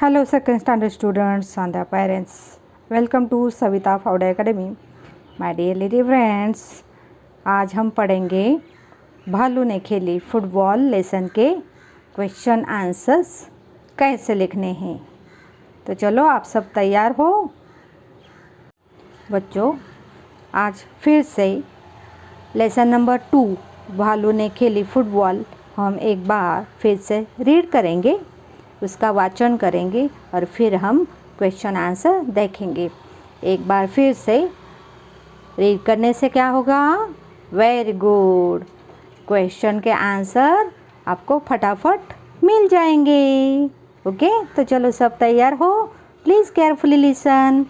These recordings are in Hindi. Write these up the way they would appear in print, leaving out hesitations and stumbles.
Hello, second standard students and their parents. Welcome to Savita Fowler Academy. My dear little friends, आज हम पढ़ेंगे भालू ने खेली फुटबॉल लेसन के क्वेश्चन आंसर्स कैसे लिखने हैं। तो चलो आप सब तैयार हो बच्चों। आज फिर से लेसन नंबर 2 भालू ने खेली फुटबॉल हम एक बार फिर से रीड करेंगे, उसका वाचन करेंगे और फिर हम क्वेश्चन आंसर देखेंगे। एक बार फिर से रीड करने से क्या होगा? वेरी गुड, क्वेश्चन के आंसर आपको फटाफट मिल जाएंगे। ओके, तो चलो सब तैयार हो, प्लीज़ केयरफुली लिसन।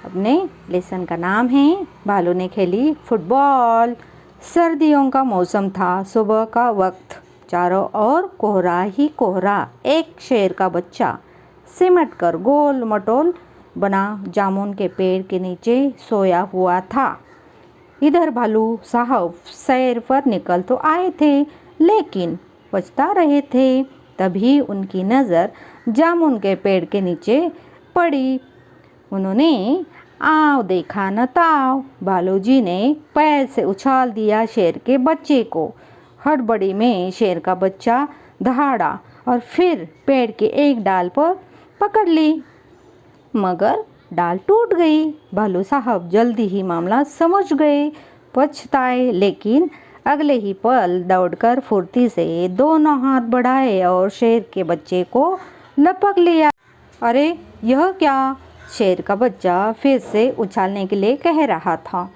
अपने लेसन का नाम है भालू ने खेली फुटबॉल। सर्दियों का मौसम था, सुबह का वक्त, चारों ओर कोहरा ही कोहरा। एक शेर का बच्चा सिमट कर गोल मटोल बना जामुन के पेड़ के नीचे सोया हुआ था। इधर भालू साहब सैर पर निकल तो आए थे, लेकिन पछता रहे थे। तभी उनकी नज़र जामुन के पेड़ के नीचे पड़ी। उन्होंने आओ देखा न ताव, भालू जी ने पैर से उछाल दिया शेर के बच्चे को। हड़बड़ी में शेर का बच्चा दहाड़ा और फिर पेड़ के एक डाल पर पकड़ ली, मगर डाल टूट गई। भालू साहब जल्दी ही मामला समझ गए, पछताए, लेकिन अगले ही पल दौड़कर फुर्ती से दोनों हाथ बढ़ाए और शेर के बच्चे को लपक लिया। अरे यह क्या? शेर का बच्चा फिर से उछालने के लिए कह रहा था।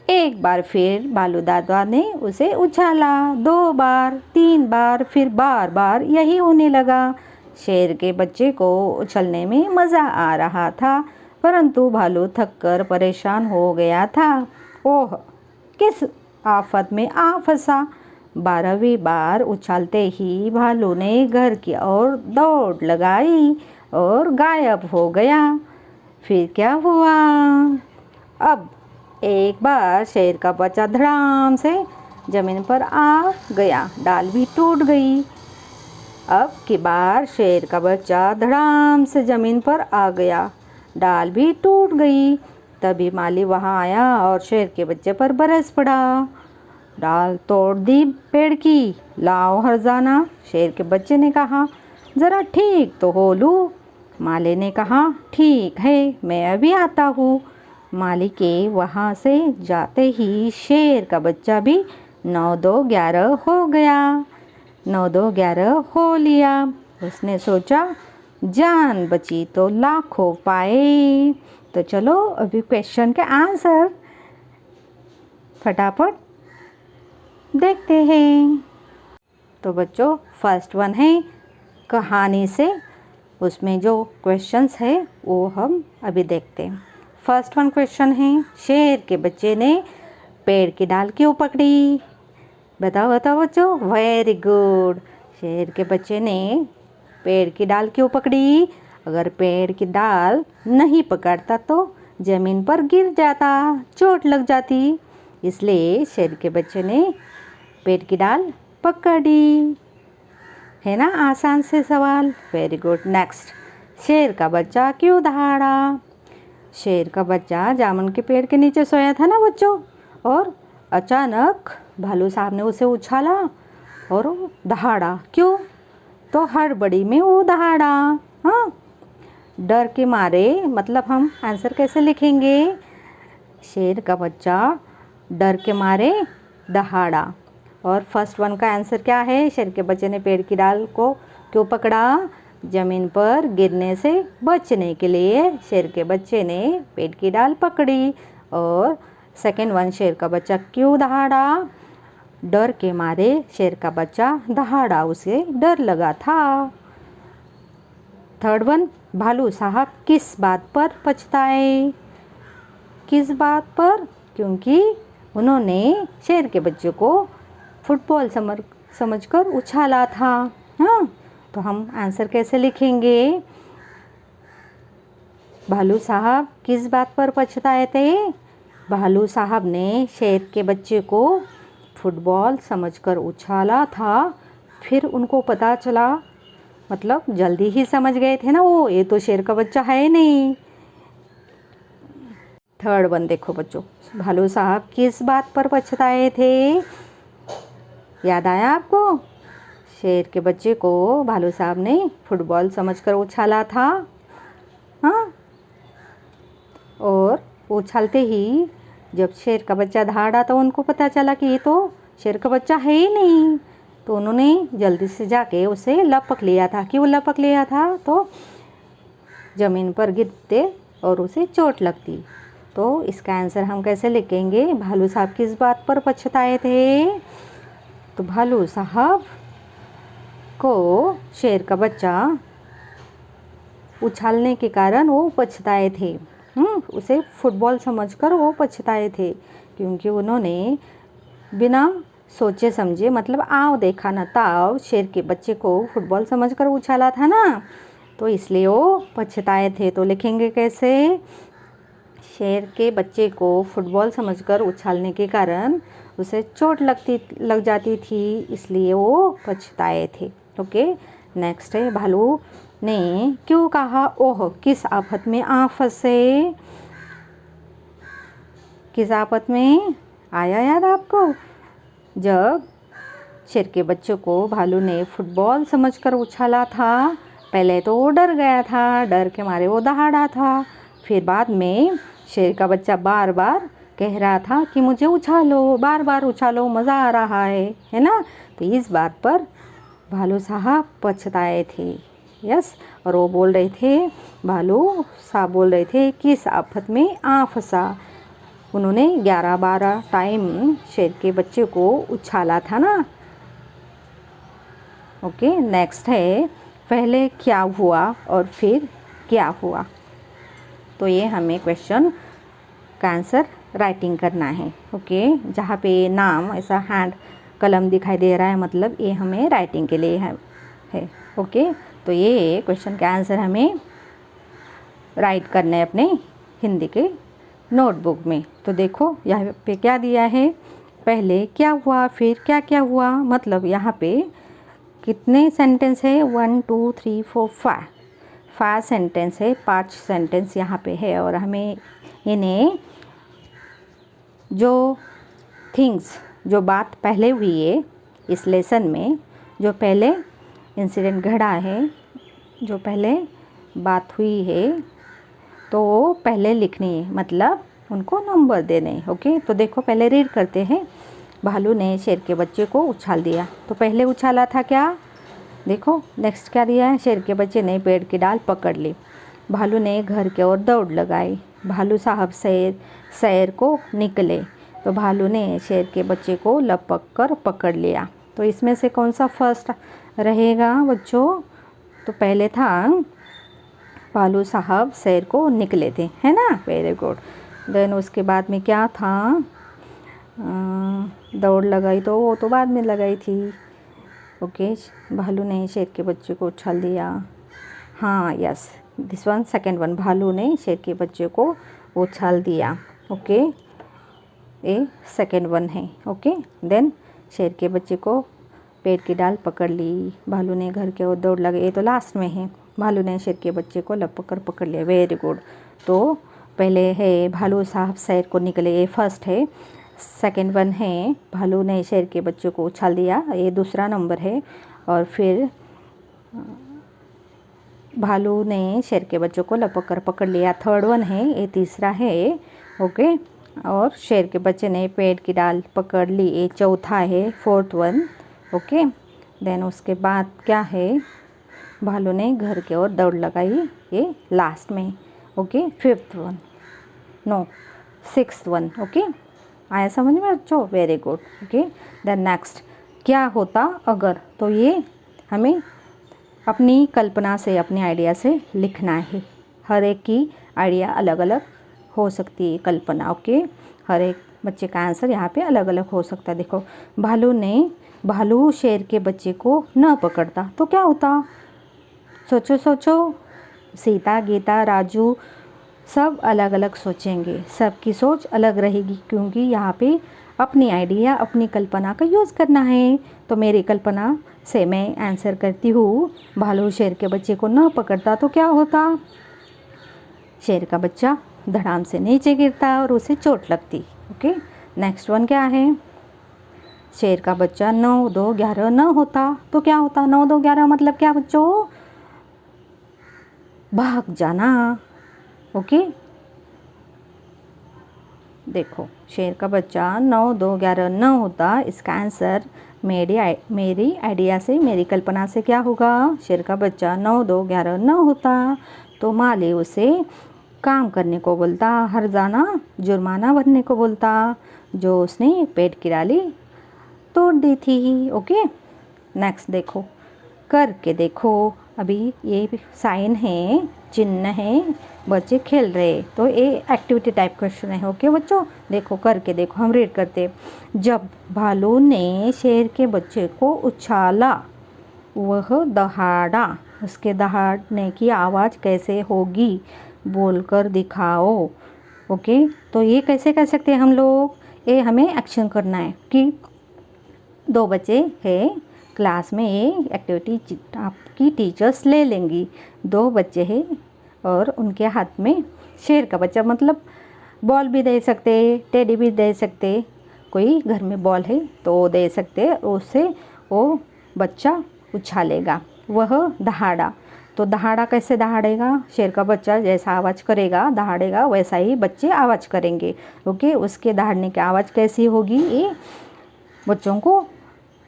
एक बार फिर भालू दादा ने उसे उछाला, 2 बार, 3 बार, फिर बार बार यही होने लगा। शेर के बच्चे को उछलने में मज़ा आ रहा था, परंतु भालू थककर परेशान हो गया था। ओह, किस आफत में आ फंसा। 12वीं बार उछलते ही भालू ने घर की ओर दौड़ लगाई और गायब हो गया। फिर क्या हुआ? अब एक बार शेर का बच्चा धड़ाम से जमीन पर आ गया, डाल भी टूट गई। अब की बार शेर का बच्चा धड़ाम से जमीन पर आ गया, डाल भी टूट गई। तभी माली वहाँ आया और शेर के बच्चे पर बरस पड़ा। डाल तोड़ दी पेड़ की, लाओ हर्जाना। शेर के बच्चे ने कहा, ज़रा ठीक तो हो लूँ। माली ने कहा, ठीक है, मैं अभी आता हूँ। माली के वहाँ से जाते ही शेर का बच्चा भी 9-2-11 हो गया। 9-2-11 हो लिया। उसने सोचा, जान बची तो लाखों पाए। तो चलो अभी क्वेश्चन के आंसर फटाफट देखते हैं। तो बच्चों, फर्स्ट वन है कहानी से, उसमें जो क्वेश्चंस है वो हम अभी देखते हैं। फर्स्ट वन क्वेश्चन है, शेर के बच्चे ने पेड़ की डाल क्यों पकड़ी? बताओ बताओ बच्चों। वेरी गुड, शेर के बच्चे ने पेड़ की डाल क्यों पकड़ी? अगर पेड़ की डाल नहीं पकड़ता तो ज़मीन पर गिर जाता, चोट लग जाती। इसलिए शेर के बच्चे ने पेड़ की डाल पकड़ी। है ना आसान से सवाल? Very good. नेक्स्ट, शेर का बच्चा क्यों दहाड़ा? शेर का बच्चा जामुन के पेड़ के नीचे सोया था ना बच्चों, और अचानक भालू साहब ने उसे उछाला और दहाड़ा। क्यों? तो हड़बड़ी में वो दहाड़ा। हाँ, डर के मारे। मतलब हम आंसर कैसे लिखेंगे? शेर का बच्चा डर के मारे दहाड़ा। और फर्स्ट वन का आंसर क्या है? शेर के बच्चे ने पेड़ की डाल को क्यों पकड़ा? ज़मीन पर गिरने से बचने के लिए शेर के बच्चे ने पेड़ की डाल पकड़ी। और सेकंड वन, शेर का बच्चा क्यों दहाड़ा? डर के मारे शेर का बच्चा दहाड़ा, उसे डर लगा था। थर्ड वन, भालू साहब किस बात पर पछताए? किस बात पर? क्योंकि उन्होंने शेर के बच्चे को फुटबॉल समझकर उछाला था। हाँ, तो हम आंसर कैसे लिखेंगे? भालू साहब किस बात पर पछताए थे? भालू साहब ने शेर के बच्चे को फुटबॉल समझकर उछाला था। फिर उनको पता चला मतलब जल्दी ही समझ गए थे ना वो, ये तो शेर का बच्चा है नहीं। थर्ड वन देखो बच्चों, भालू साहब किस बात पर पछताए थे? याद आया आपको? शेर के बच्चे को भालू साहब ने फुटबॉल समझकर उछाला था। हाँ, और उछालते ही जब शेर का बच्चा दहाड़ा तो उनको पता चला कि ये तो शेर का बच्चा है ही नहीं, तो उन्होंने जल्दी से जाके उसे लपक लिया था। क्यों लपक लिया था? तो ज़मीन पर गिरते और उसे चोट लगती। तो इसका आंसर हम कैसे लिखेंगे? भालू साहब किस बात पर पछताए थे? तो भालू साहब को शेर का बच्चा उछालने के कारण वो पछताए थे। उसे फुटबॉल समझकर वो पछताए थे, क्योंकि उन्होंने बिना सोचे समझे, मतलब आव देखा न ताव, शेर के बच्चे को फुटबॉल समझकर उछाला था ना, तो इसलिए वो पछताए थे। तो लिखेंगे कैसे? शेर के बच्चे को फुटबॉल समझकर उछालने के कारण उसे चोट लग जाती थी, इसलिए वो पछताए थे। ओके, नेक्स्ट है, भालू ने क्यों कहा ओह किस आफत में आ फंसे? किस आफत में आया याद आपको? जब शेर के बच्चों को भालू ने फुटबॉल समझकर उछाला था, पहले तो वो डर गया था, डर के मारे वो दहाड़ा था। फिर बाद में शेर का बच्चा बार बार कह रहा था कि मुझे उछालो, बार बार उछालो, मज़ा आ रहा है ना? तो इस बात पर भालू साहब पछताए थे। यस, और वो बोल रहे थे, भालू साहब बोल रहे थे किस आफत में आ फंसा। उन्होंने 11-12 टाइम शेर के बच्चे को उछाला था ना। ओके, नेक्स्ट है, पहले क्या हुआ और फिर क्या हुआ? तो ये हमें क्वेश्चन का आंसर राइटिंग करना है। ओके, जहाँ पे नाम ऐसा हैंड कलम दिखाई दे रहा है, मतलब ये हमें राइटिंग के लिए है। ओके, तो ये क्वेश्चन का आंसर हमें राइट करना है अपने हिंदी के नोटबुक में। तो देखो यहाँ पे क्या दिया है, पहले क्या हुआ फिर क्या क्या हुआ, मतलब यहाँ पे कितने सेंटेंस है? 1 2 3 4 5 सेंटेंस है, 5 सेंटेंस यहाँ पे है। और हमें इन्हें जो थिंग्स, जो बात पहले हुई है इस लेसन में, जो पहले इंसिडेंट घड़ा है, जो पहले बात हुई है, तो वो पहले लिखनी है, मतलब उनको नंबर देने। ओके, तो देखो पहले रीड करते हैं। भालू ने शेर के बच्चे को उछाल दिया, तो पहले उछाला था क्या? देखो नेक्स्ट क्या दिया है, शेर के बच्चे ने पेड़ की डाल पकड़ ली। भालू ने घर की ओर दौड़ लगाई। भालू साहब सैर को निकले, तो भालू ने शेर के बच्चे को लपक कर पकड़ लिया। तो इसमें से कौन सा फर्स्ट रहेगा बच्चों? तो पहले था भालू साहब सैर को निकले थे, है ना? Very good. देन उसके बाद में क्या था? दौड़ लगाई, तो वो तो बाद में लगाई थी। ओके, भालू ने शेर के बच्चे को उछाल दिया। हाँ, yes, this one second one, भालू ने शेर के बच्चे को उछाल दिया। ओके, ये सेकेंड वन है। ओके, देन शेर के बच्चे को पेड़ की डाल पकड़ ली। भालू ने घर के ओर दौड़ लगाई, ये तो लास्ट में है। भालू ने शेर के बच्चे को लपक कर पकड़ लिया। Very good. तो पहले है भालू साहब सैर को निकले, ये फर्स्ट है। सेकेंड वन है भालू ने शेर के बच्चे को उछाल दिया, ये दूसरा नंबर है। और फिर भालू ने शेर के बच्चों को लपक कर पकड़ लिया, थर्ड वन है, ये तीसरा है। ओके, और शेर के बच्चे ने पेड़ की डाल पकड़ ली, ये चौथा है, फोर्थ वन। ओके, देन उसके बाद क्या है? भालू ने घर की ओर दौड़ लगाई, ये लास्ट में। Okay, fifth one, no, sixth one. Okay, आया समझ में बच्चों? Very good. Okay, then next, क्या होता अगर? तो ये हमें अपनी कल्पना से, अपने आइडिया से लिखना है। हर एक की आइडिया अलग अलग हो सकती है, कल्पना। ओके, हर एक बच्चे का आंसर यहाँ पे अलग अलग हो सकता है। देखो, भालू शेर के बच्चे को न पकड़ता तो क्या होता? सोचो सोचो, सीता, गीता, राजू, सब अलग अलग सोचेंगे, सबकी सोच अलग रहेगी, क्योंकि यहाँ पे अपनी आइडिया, अपनी कल्पना का यूज़ करना है। तो मेरी कल्पना से मैं आंसर करती हूँ। भालू शेर के बच्चे को न पकड़ता तो क्या होता? शेर का बच्चा धड़ाम से नीचे गिरता और उसे चोट लगती। ओके, नेक्स्ट वन क्या है? शेर का बच्चा 9 2 11 न होता तो क्या होता? 9 2 11 मतलब क्या बच्चों? भाग जाना। ओके, देखो शेर का बच्चा 9 2 11 न होता, इसका आंसर मेरी आइडिया से, मेरी कल्पना से क्या होगा? शेर का बच्चा 9 2 11 न होता तो माली उसे काम करने को बोलता, हर्जाना जुर्माना भरने को बोलता, जो उसने पेट की डाली तोड़ दी थी। ओके, नेक्स्ट देखो, करके देखो। अभी ये साइन है, चिन्ह है, बच्चे खेल रहे, तो ये एक्टिविटी टाइप क्वेश्चन है। ओके बच्चों, देखो करके देखो, हम रीड करते। जब भालू ने शेर के बच्चे को उछाला, वह दहाड़ा। उसके दहाड़ने की आवाज़ कैसे होगी? बोलकर दिखाओ। ओके, तो ये कैसे कर सकते हैं हम लोग? ये हमें एक्शन करना है कि 2 बच्चे हैं क्लास में, ये एक्टिविटी आपकी टीचर्स ले लेंगी। 2 बच्चे हैं और उनके हाथ में शेर का बच्चा, मतलब बॉल भी दे सकते, टेडी भी दे सकते, कोई घर में बॉल है तो दे सकते, उससे वो बच्चा उछालेगा। वह दहाड़ा, तो दहाड़ा कैसे दहाड़ेगा? शेर का बच्चा जैसा आवाज़ करेगा, दहाड़ेगा, वैसा ही बच्चे आवाज़ करेंगे। ओके, उसके दहाड़ने की आवाज़ कैसी होगी? ये बच्चों को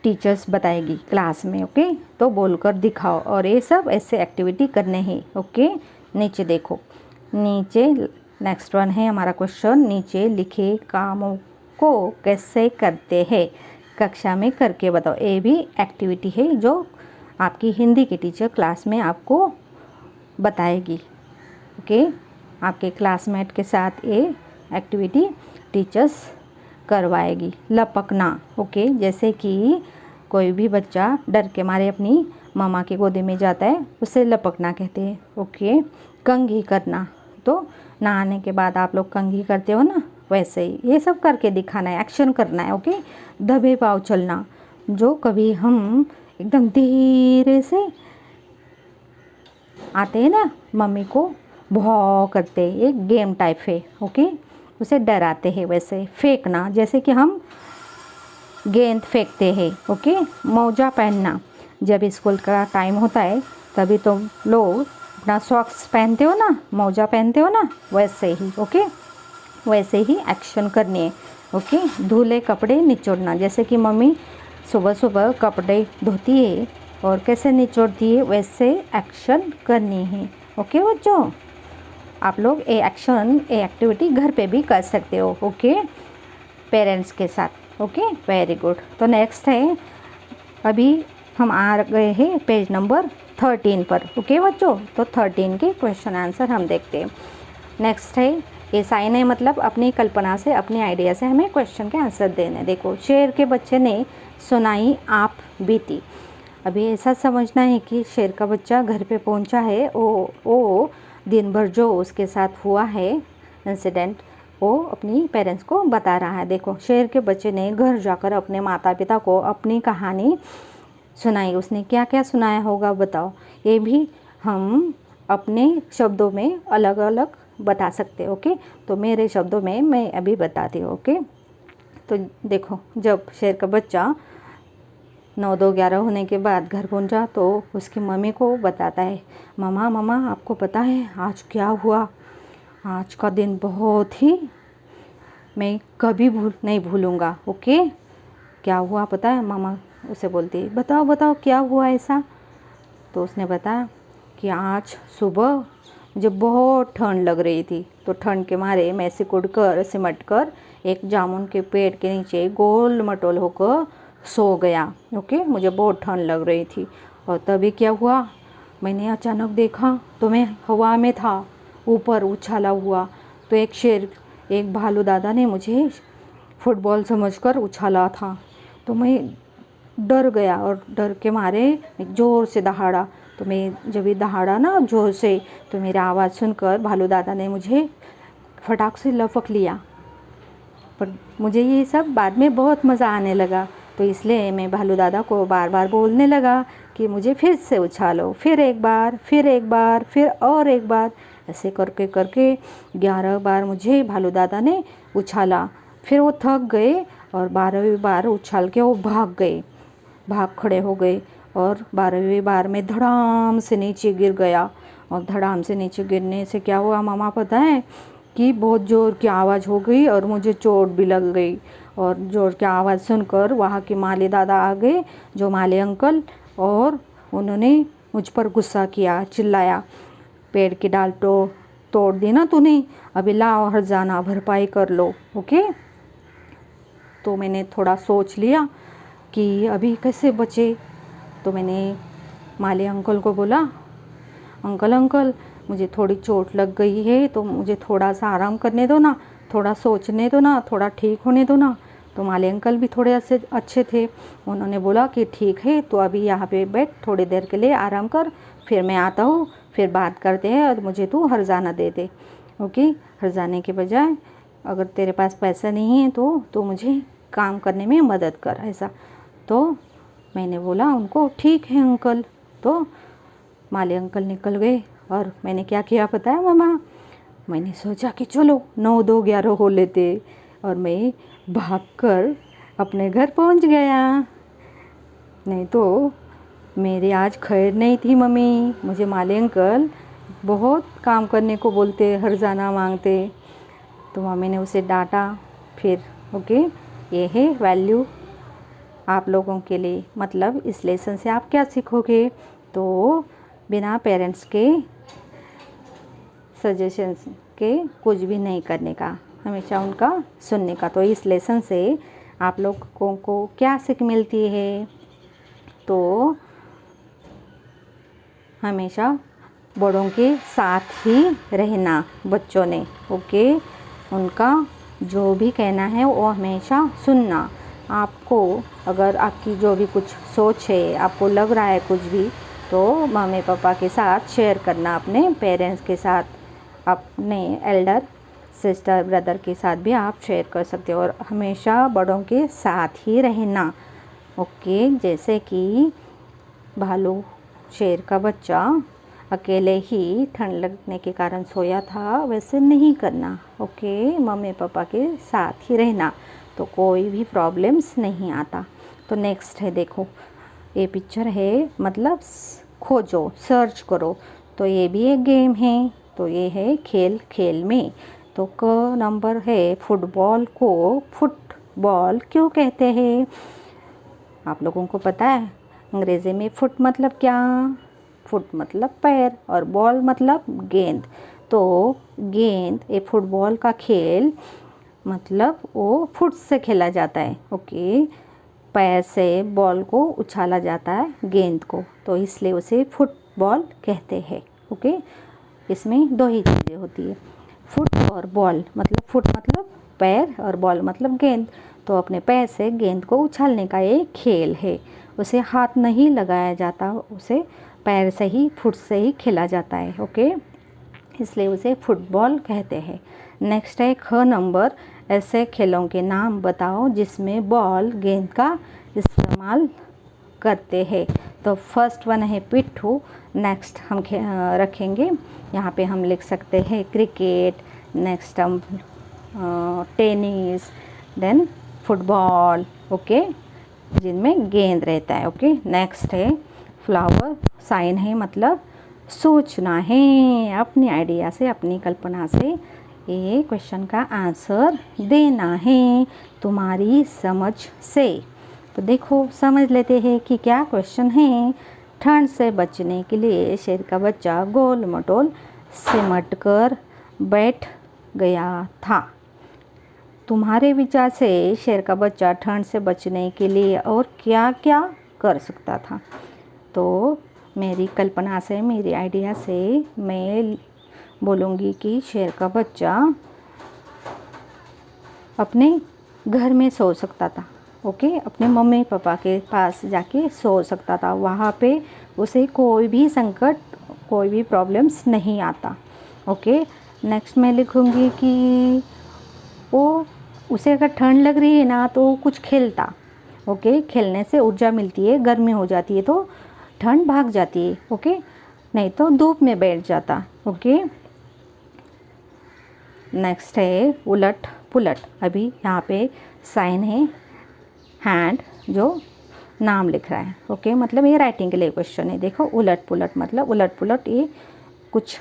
टीचर्स बताएगी क्लास में। ओके, तो बोलकर दिखाओ, और ये सब ऐसे एक्टिविटी करने हैं। ओके, नीचे देखो, नीचे नेक्स्ट वन है हमारा क्वेश्चन, नीचे लिखे कामों को कैसे करते हैं कक्षा में करके बताओ। ये भी एक्टिविटी है जो आपकी हिंदी की टीचर क्लास में आपको बताएगी। ओके, आपके क्लासमेट के साथ ये एक्टिविटी टीचर्स करवाएगी। लपकना, ओके, जैसे कि कोई भी बच्चा डर के मारे अपनी मामा की गोदी में जाता है, उसे लपकना कहते हैं। ओके, कंघी करना, तो नहाने के बाद आप लोग कंघी करते हो ना, वैसे ही ये सब करके दिखाना है, एक्शन करना है। ओके, दबे पाँव चलना, जो कभी हम एकदम धीरे से आते हैं ना, मम्मी को भौ करते, एक गेम टाइप है। ओके, उसे डराते हैं। वैसे फेंकना, जैसे कि हम गेंद फेंकते हैं। ओके, मोजा पहनना, जब स्कूल का टाइम होता है तभी तो लोग अपना सॉक्स पहनते हो ना, मोजा पहनते हो ना, वैसे ही। ओके, वैसे ही एक्शन करनी है। ओके, धुले कपड़े निचोड़ना, जैसे कि मम्मी सुबह सुबह कपड़े धोती है और कैसे निचोड़ती है, वैसे एक्शन करनी है। ओके बच्चों, आप लोग ये एक्शन, ये एक्टिविटी घर पे भी कर सकते हो। ओके, पेरेंट्स के साथ। Okay, very good. तो नेक्स्ट है, अभी हम आ गए हैं पेज नंबर 13 पर। ओके बच्चों, तो 13 के क्वेश्चन आंसर हम देखते हैं। नेक्स्ट है, ये साइन है, मतलब अपनी कल्पना से, अपनी आइडिया से हमें क्वेश्चन के आंसर देने। देखो, शेर के बच्चे ने सुनाई आप बीती। अभी ऐसा समझना है कि शेर का बच्चा घर पे पहुंचा है, वो दिन भर जो उसके साथ हुआ है इंसिडेंट, वो अपनी पेरेंट्स को बता रहा है। देखो, शेर के बच्चे ने घर जाकर अपने माता पिता को अपनी कहानी सुनाई। उसने क्या क्या सुनाया होगा बताओ? ये भी हम अपने शब्दों में अलग अलग बता सकते। ओके, तो मेरे शब्दों में मैं अभी बताती हूँ। ओके, तो देखो, जब शेर का बच्चा 9 2 11 होने के बाद घर पहुंचा तो उसकी मम्मी को बताता है, मम्मा मम्मा आपको पता है आज क्या हुआ? आज का दिन बहुत ही मैं कभी नहीं भूलूँगा। ओके, क्या हुआ पता है? मामा उसे बोलती है, बताओ बताओ क्या हुआ ऐसा? तो उसने बताया कि आज सुबह मुझे बहुत ठंड लग रही थी, तो ठंड के मारे मैं सिमट कर एक जामुन के पेड़ के नीचे गोल मटोल होकर सो गया। ओके, मुझे बहुत ठंड लग रही थी, और तभी क्या हुआ, मैंने अचानक देखा तो मैं हवा में था, ऊपर उछाला हुआ, तो एक भालू दादा ने मुझे फुटबॉल समझकर उछाला था, तो मैं डर गया और डर के मारे ज़ोर से दहाड़ा, तो मैं जब ये दहाड़ा ना जोर से, तो मेरी आवाज़ सुनकर भालू दादा ने मुझे फटाक से लपक लिया। पर मुझे ये सब बाद में बहुत मज़ा आने लगा, तो इसलिए मैं भालू दादा को बार बार बोलने लगा कि मुझे फिर से उछालो, फिर एक बार, फिर एक बार, फिर और एक बार। ऐसे करके करके 11 बार मुझे भालू दादा ने उछाला। फिर वो थक गए और 12वीं बार उछाल के वो भाग खड़े हो गए और 12वीं बार में धड़ाम से नीचे गिर गया। और धड़ाम से नीचे गिरने से क्या हुआ मामा पता है कि बहुत ज़ोर की आवाज़ हो गई और मुझे चोट भी लग गई। और ज़ोर की आवाज़ सुनकर वहाँ के माली दादा आ गए, जो माली अंकल, और उन्होंने मुझ पर गुस्सा किया, चिल्लाया, पेड़ की डाल तो तोड़ दी ना तूने, अभी लाओ हर्जाना भरपाई कर लो। ओके, तो मैंने थोड़ा सोच लिया कि अभी कैसे बचे। तो मैंने माली अंकल को बोला, अंकल मुझे थोड़ी चोट लग गई है, तो मुझे थोड़ा सा आराम करने दो ना, थोड़ा सोचने दो ना, थोड़ा ठीक होने दो ना। तो माली अंकल भी थोड़े अच्छे थे, उन्होंने बोला कि ठीक है, तो अभी यहाँ पे बैठ, थोड़ी देर के लिए आराम कर, फिर मैं आता हूँ, फिर बात करते हैं और मुझे तू हर्जाना दे दे। ओके, हर्जाने के बजाय अगर तेरे पास पैसा नहीं है तो मुझे काम करने में मदद कर, ऐसा। तो मैंने बोला उनको ठीक है अंकल। तो माली अंकल निकल गए और मैंने क्या किया पता है मामा, मैंने सोचा कि चलो 9, 2, 11 हो लेते, और मैं भागकर अपने घर पहुंच गया। नहीं तो मेरी आज खैर नहीं थी मम्मी, मुझे माली अंकल बहुत काम करने को बोलते, हर्जाना मांगते। तो मम्मी ने उसे डांटा। फिर ओके, ये है वैल्यू आप लोगों के लिए। मतलब इस लेसन से आप क्या सीखोगे, तो बिना पेरेंट्स के सजेशंस के कुछ भी नहीं करने का, हमेशा उनका सुनने का। तो इस लेसन से आप लोगों को क्या सीख मिलती है, तो हमेशा बड़ों के साथ ही रहना बच्चों ने। ओके, उनका जो भी कहना है वो हमेशा सुनना। आपको अगर आपकी जो भी कुछ सोच है, आपको लग रहा है कुछ भी, तो मम्मी पापा के साथ शेयर करना, अपने पेरेंट्स के साथ, अपने एल्डर सिस्टर ब्रदर के साथ भी आप शेयर कर सकते हो। और हमेशा बड़ों के साथ ही रहना। ओके, जैसे कि भालू शेर का बच्चा अकेले ही ठंड लगने के कारण सोया था, वैसे नहीं करना। ओके, मम्मी पापा के साथ ही रहना, तो कोई भी प्रॉब्लम्स नहीं आता। तो नेक्स्ट है, देखो ये पिक्चर है, मतलब खोजो, सर्च करो। तो ये भी एक गेम है। तो ये है खेल खेल में। तो क नंबर है, फुटबॉल को फुटबॉल क्यों कहते हैं? आप लोगों को पता है अंग्रेज़ी में फुट मतलब क्या? फुट मतलब पैर और बॉल मतलब गेंद। तो गेंद, ये फुटबॉल का खेल मतलब वो फुट से खेला जाता है। ओके, पैर से बॉल को उछाला जाता है, गेंद को, तो इसलिए उसे फुटबॉल कहते हैं। ओके, इसमें दो ही चीज़ें होती है, फुट और बॉल। मतलब फुट मतलब पैर और बॉल मतलब गेंद। तो अपने पैर से गेंद को उछालने का एक खेल है। उसे हाथ नहीं लगाया जाता, उसे पैर से ही, फुट से ही खेला जाता है। ओके, इसलिए उसे फुटबॉल कहते हैं। नेक्स्ट है ख नंबर, ऐसे खेलों के नाम बताओ जिसमें बॉल गेंद का इस्तेमाल करते हैं। तो फर्स्ट वन है पिट्ठू। नेक्स्ट हम रखेंगे, यहाँ पे हम लिख सकते हैं क्रिकेट, नेक्स्ट हम टेनिस, देन फुटबॉल। ओके, जिनमें गेंद रहता है। ओके, नेक्स्ट है फ्लावर। साइन है मतलब सोचना है, अपनी आइडिया से, अपनी कल्पना से ये क्वेश्चन का आंसर देना है तुम्हारी समझ से। तो देखो समझ लेते हैं कि क्या क्वेश्चन है। ठंड से बचने के लिए शेर का बच्चा गोल मटोल सिमट कर बैठ गया था। तुम्हारे विचार से शेर का बच्चा ठंड से बचने के लिए और क्या क्या कर सकता था? तो मेरी कल्पना से, मेरी आइडिया से मैं बोलूँगी कि शेर का बच्चा अपने घर में सो सकता था। ओके, अपने मम्मी पापा के पास जाके सो सकता था। वहाँ पे उसे कोई भी संकट, कोई भी प्रॉब्लम्स नहीं आता। ओके, नेक्स्ट मैं लिखूँगी कि उसे अगर ठंड लग रही है ना तो कुछ खेलता। ओके, खेलने से ऊर्जा मिलती है, गर्मी हो जाती है तो ठंड भाग जाती है। ओके, नहीं तो धूप में बैठ जाता। ओके, नेक्स्ट है उलट पुलट। अभी यहाँ पे साइन है हैंड, जो नाम लिख रहा है। ओके, मतलब ये राइटिंग के लिए क्वेश्चन है। देखो, उलट पुलट मतलब उलट पुलट, ये कुछ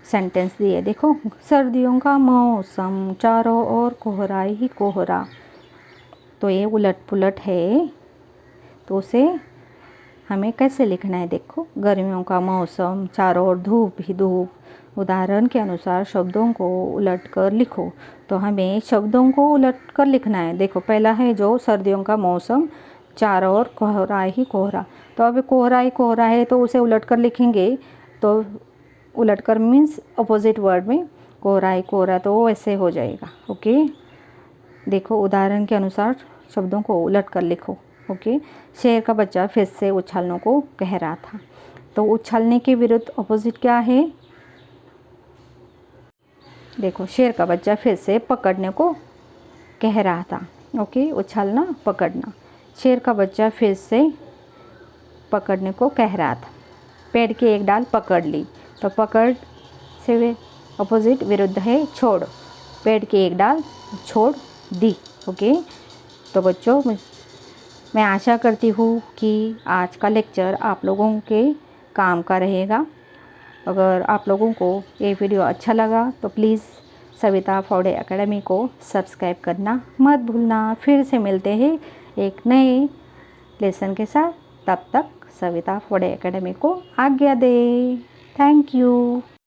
सेंटेंस दिए। देखो, सर्दियों का मौसम, चारों ओर कोहरा ही कोहरा, तो ये उलट पुलट है। तो उसे हमें कैसे लिखना है? देखो, गर्मियों का मौसम, चारों ओर धूप ही धूप। उदाहरण के अनुसार शब्दों को उलट कर लिखो। तो हमें शब्दों को उलट कर लिखना है। देखो, पहला है जो सर्दियों का मौसम, चारों ओर कोहरा ही कोहरा। तो अब कोहरा ही कोहरा है तो उसे उलट कर लिखेंगे। तो उलट कर मीन्स अपोजिट वर्ड में, कोहरा ही कोहरा, तो ऐसे हो जाएगा। ओके, देखो, उदाहरण के अनुसार शब्दों को उलट कर लिखो। ओके, शेर का बच्चा फिर से उछलने को कह रहा था। तो उछलने के विरुद्ध अपोजिट क्या है? देखो, शेर का बच्चा फिर से पकड़ने को कह रहा था। ओके, उछलना पकड़ना। शेर का बच्चा फिर से पकड़ने को कह रहा था। पेड़ की एक डाल पकड़ ली, तो पकड़ से अपोजिट विरुद्ध है छोड़। पेड़ की एक डाल छोड़ दी। ओके, तो बच्चों, मैं आशा करती हूँ कि आज का लेक्चर आप लोगों के काम का रहेगा। अगर आप लोगों को ये वीडियो अच्छा लगा तो प्लीज़ सविता फौड़े एकेडमी को सब्सक्राइब करना मत भूलना। फिर से मिलते हैं एक नए लेसन के साथ। तब तक सविता फौड़े एकेडमी को आज्ञा दे। Thank you.